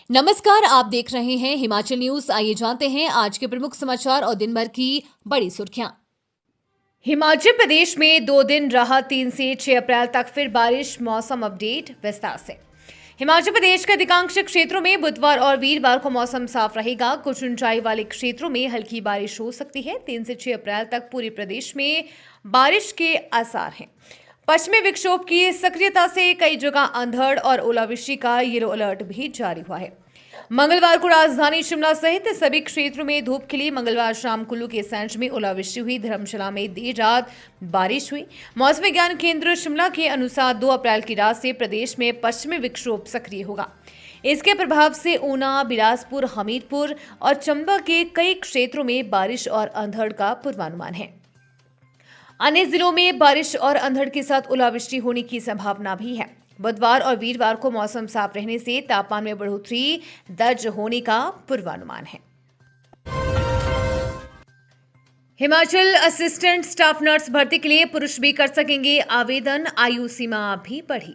नमस्कार, आप देख रहे हैं हिमाचल न्यूज। आइए जानते हैं आज के प्रमुख समाचार और दिन भर की बड़ी सुर्खियां। हिमाचल प्रदेश में 2 दिन रहा 3 से 6 अप्रैल तक फिर बारिश। मौसम अपडेट विस्तार से। हिमाचल प्रदेश के अधिकांश क्षेत्रों में बुधवार और वीरवार को मौसम साफ रहेगा। कुछ ऊंचाई वाले क्षेत्रों में हल्की बारिश हो सकती है। 3 से 6 अप्रैल तक पूरे प्रदेश में बारिश के आसार हैं। पश्चिमी विक्षोभ की सक्रियता से कई जगह अंधड़ और ओलावृष्टि का येलो अलर्ट भी जारी हुआ है। मंगलवार को राजधानी शिमला सहित सभी क्षेत्रों में धूप खिली। मंगलवार शाम कुल्लू के सैंज में ओलावृष्टि हुई। धर्मशाला में देर रात बारिश हुई। मौसम विज्ञान केंद्र शिमला के अनुसार 2 अप्रैल की रात से प्रदेश में पश्चिमी विक्षोभ सक्रिय होगा। इसके प्रभाव से ऊना, बिलासपुर, हमीरपुर और चंबा के कई क्षेत्रों में बारिश और अंधड़ का पूर्वानुमान है। अन्य जिलों में बारिश और अंधड़ के साथ ओलावृष्टि होने की संभावना भी है। बुधवार और वीरवार को मौसम साफ रहने से तापमान में बढ़ोतरी दर्ज होने का पूर्वानुमान है। हिमाचल असिस्टेंट स्टाफ नर्स भर्ती के लिए पुरुष भी कर सकेंगे आवेदन। आयु सीमा भी बढ़ी।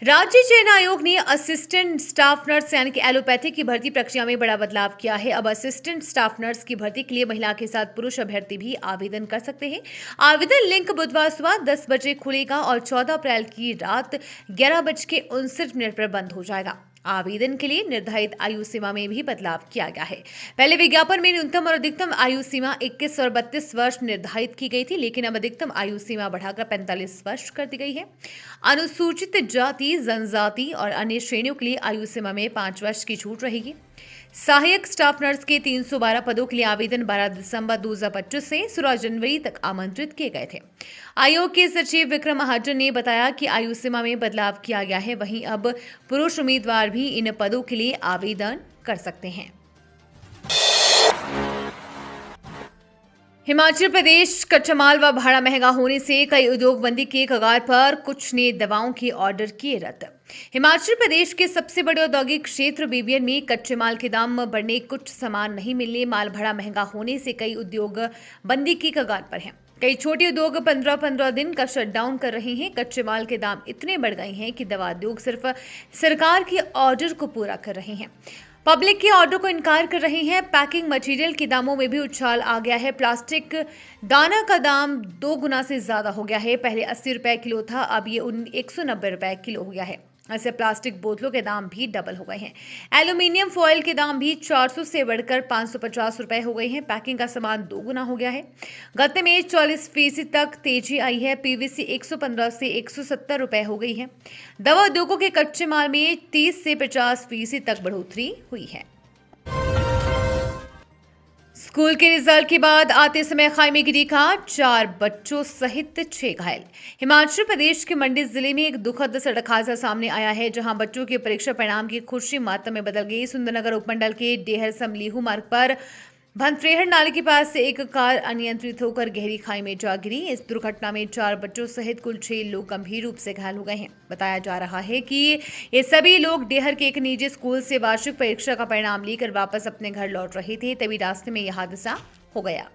राज्य चयन आयोग ने असिस्टेंट स्टाफ नर्स यानी कि एलोपैथी की भर्ती प्रक्रिया में बड़ा बदलाव किया है। अब असिस्टेंट स्टाफ नर्स की भर्ती के लिए महिला के साथ पुरुष अभ्यर्थी भी आवेदन कर सकते हैं। आवेदन लिंक बुधवार सुबह 10 बजे खुलेगा और 14 अप्रैल की रात 11:59 पर बंद हो जाएगा। आवेदन के लिए निर्धारित आयु सीमा में भी बदलाव किया गया है। पहले विज्ञापन में न्यूनतम और अधिकतम आयु सीमा 21 और 32 वर्ष निर्धारित की गई थी, लेकिन अब अधिकतम आयु सीमा बढ़ाकर 45 वर्ष कर दी गई है। अनुसूचित जाति, जनजाति और अन्य श्रेणियों के लिए आयु सीमा में 5 वर्ष की छूट रहेगी। सहायक स्टाफ नर्स के 312 पदों के लिए आवेदन 12 दिसंबर 2025 से 16 जनवरी तक आमंत्रित किए गए थे। आयोग के सचिव विक्रम महाजन ने बताया कि आयु सीमा में बदलाव किया गया है। वहीं अब पुरुष उम्मीदवार भी इन पदों के लिए आवेदन कर सकते हैं। हिमाचल प्रदेश कच्चा माल व भाड़ा महंगा होने से कई उद्योग बंदी के कगार पर। कुछ ने दवाओं के ऑर्डर किए रद्द। हिमाचल प्रदेश के सबसे बड़े औद्योगिक क्षेत्र बीबीएन में कच्चे माल के दाम बढ़ने, कुछ सामान नहीं मिलने, माल भाड़ा महंगा होने से कई उद्योग बंदी की कगार पर हैं। कई छोटे उद्योग 15-15 दिन का शटडाउन कर रहे हैं। कच्चे माल के दाम इतने बढ़ गए हैं कि दवा उद्योग सिर्फ सरकार के ऑर्डर को पूरा कर रहे हैं, पब्लिक के ऑर्डर को इनकार कर रहे हैं। पैकिंग मटेरियल के दामों में भी उछाल आ गया है। प्लास्टिक दाना का दाम 2 गुना से ज्यादा हो गया है। पहले 80 रुपए किलो था, अब ये 190 रुपए किलो हो गया है। ऐसे प्लास्टिक बोतलों के दाम भी डबल हो गए हैं। एल्यूमिनियम फॉयल के दाम भी 400 से बढ़कर 550 रुपए हो गए हैं। पैकिंग का सामान 2 गुना हो गया है। गत्ते में 40% तक तेजी आई है। पीवीसी 115 से 170 रुपए हो गई है। दवा उद्योगों के कच्चे माल में 30 से 50% तक बढ़ोतरी हुई है। स्कूल के रिजल्ट के बाद आते समय खाई में गिरी कार, 4 बच्चों सहित 6 घायल। हिमाचल प्रदेश के मंडी जिले में एक दुखद सड़क हादसा सामने आया है, जहां बच्चों के परीक्षा परिणाम की खुशी मातम में बदल गई। सुंदरनगर उपमंडल के डेहर समलीहू मार्ग पर भनफ्रेहड़ नाले के पास से एक कार अनियंत्रित होकर गहरी खाई में जा गिरी। इस दुर्घटना में 4 बच्चों सहित कुल 6 लोग गंभीर रूप से घायल हो गए हैं। बताया जा रहा है कि ये सभी लोग डेहर के एक निजी स्कूल से वार्षिक परीक्षा का परिणाम लेकर वापस अपने घर लौट रहे थे, तभी रास्ते में यह हादसा हो गया।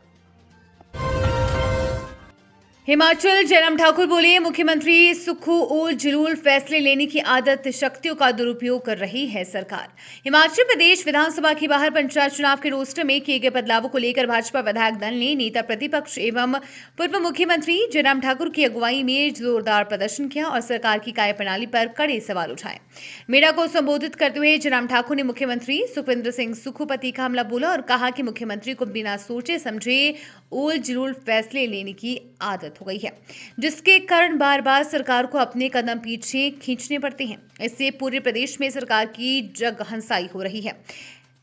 हिमाचल जयराम ठाकुर बोले, मुख्यमंत्री सुक्खू ऊल जुलूल फैसले लेने की आदत, शक्तियों का दुरुपयोग कर रही है सरकार। हिमाचल प्रदेश विधानसभा के बाहर पंचायत चुनाव के रोस्टर में किए गए बदलावों को लेकर भाजपा विधायक दल ने नेता प्रतिपक्ष एवं पूर्व मुख्यमंत्री जयराम ठाकुर की अगुवाई में जोरदार प्रदर्शन किया और सरकार की कार्यप्रणाली पर कड़े सवाल उठाए। मीडिया को संबोधित करते हुए जयराम ठाकुर ने मुख्यमंत्री सुखविंदर सिंह सुक्खू पर तीखा हमला बोला और कहा कि मुख्यमंत्री को बिना सोचे समझे ऊल जुलूल फैसले लेने की आदत हो गई है, जिसके कारण बार बार सरकार को अपने कदम पीछे खींचने पड़ते हैं। इससे पूरे प्रदेश में सरकार की जगहंसाई हो रही है।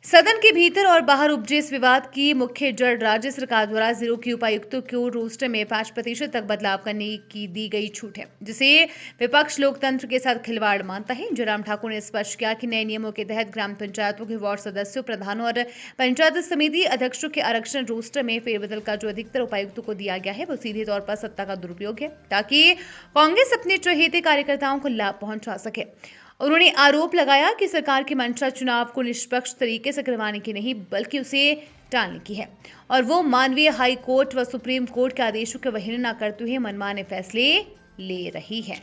सदन के भीतर और बाहर उपजे इस विवाद की मुख्य जड़ राज्य सरकार द्वारा जिलों के उपायुक्तों को रोस्टर में 5% तक बदलाव करने की दी गई छूट है, जिसे विपक्ष लोकतंत्र के साथ खिलवाड़ मानता है। जयराम ठाकुर ने स्पष्ट किया कि नए नियमों के तहत ग्राम पंचायतों के वार्ड सदस्यों, प्रधानों और पंचायत समिति अध्यक्षों के आरक्षण रोस्टर में फेरबदल का जो अधिकतर उपायुक्तों को दिया गया है, वो सीधे तौर पर सत्ता का दुरुपयोग है, ताकि कांग्रेस अपने चहेते कार्यकर्ताओं को लाभ पहुंचा सके। उन्होंने आरोप लगाया कि सरकार की मंशा चुनाव को निष्पक्ष तरीके से करवाने की नहीं, बल्कि उसे टालने की है और वो मानवीय हाई कोर्ट व सुप्रीम कोर्ट के आदेशों की अवहेलना करते हुए मनमाने फैसले ले रही है।